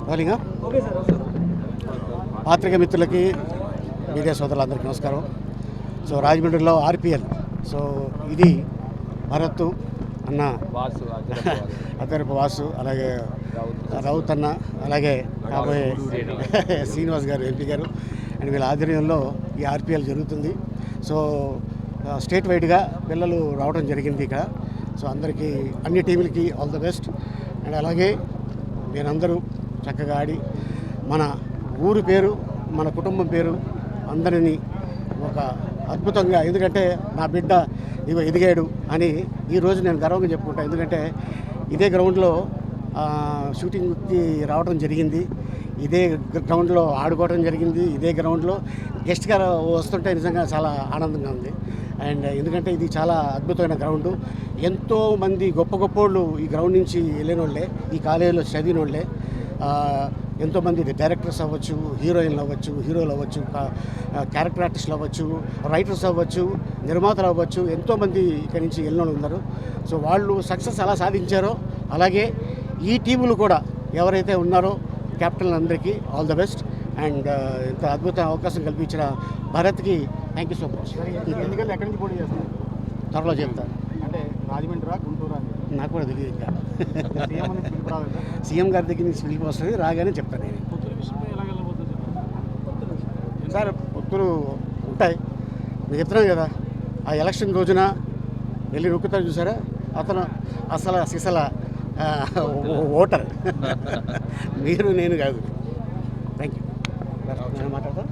రోలింగా పాత్రిక మిత్రులకి మీడియా సోదరులందరికీ నమస్కారం. సో రాజమండ్రిలో ఆర్పిఎల్, సో ఇది భరత్ అన్న, అతరపు వాసు, అలాగే రౌత్ అన్న, అలాగే కాబోయే శ్రీనివాస్ గారు ఎంపీ గారు అండ్ వీళ్ళ ఆధ్వర్యంలో ఈ ఆర్పిఎల్ జరుగుతుంది. సో స్టేట్ వైడ్గా పిల్లలు రావడం జరిగింది ఇక్కడ. సో అందరికీ అన్ని టీములకి ఆల్ ద బెస్ట్. అండ్ అలాగే మీరందరూ చక్కగా ఆడి మన ఊరు పేరు, మన కుటుంబం పేరు అందరినీ ఒక అద్భుతంగా, ఎందుకంటే నా బిడ్డ ఇగో ఎదిగాడు అని ఈరోజు నేను గర్వంగా చెప్పుకుంటాను. ఎందుకంటే ఇదే గ్రౌండ్లో షూటింగ్కి రావడం జరిగింది, ఇదే గ్రౌండ్లో ఆడుకోవడం జరిగింది, ఇదే గ్రౌండ్లో గెస్ట్గా వస్తుంటే నిజంగా చాలా ఆనందంగా ఉంది. అండ్ ఎందుకంటే ఇది చాలా అద్భుతమైన గ్రౌండు. ఎంతోమంది గొప్ప గొప్పోళ్ళు ఈ గ్రౌండ్ నుంచి వెళ్ళిన వాళ్ళే, ఈ కాలేజీలో చదివిన వాళ్ళే. ఎంతోమంది డైరెక్టర్స్ అవ్వచ్చు, హీరోయిన్లు అవ్వచ్చు, హీరోలు అవ్వచ్చు, క్యారెక్టర్ ఆర్టిస్టులు అవ్వచ్చు, రైటర్స్ అవ్వచ్చు, నిర్మాతలు అవ్వచ్చు, ఎంతోమంది ఇక్కడి నుంచి వెళ్ళిన ఉన్నారు. సో వాళ్ళు సక్సెస్ ఎలా సాధించారో అలాగే ఈ టీములు కూడా ఎవరైతే ఉన్నారో కెప్టెన్ అందరికీ ఆల్ ద బెస్ట్. అండ్ ఇంత అద్భుత అవకాశం కల్పించిన భారత్కి థ్యాంక్ యూ సో మచ్. ఎందుకంటే ఎక్కడి నుంచి పోటీ చేస్తారు? త్వరలో చెప్తాను. అంటే రాజమండ్రి, గుంటూరు అని నాకు కూడా తెలియదు. ఇంకా సీఎం సీఎం గారి దగ్గర నుంచి పిలిపి వస్తుంది, రాగానే చెప్తాను నేను. సార్ పొత్తులు ఉంటాయి, నేను చెప్తున్నాను కదా. ఆ ఎలక్షన్ రోజున వెళ్ళి నొక్కుతారు చూసారా, అతను అసలు సిసల ఓటర్. మీరు నేను కాదు. Thank you. మాట్లాడతాను.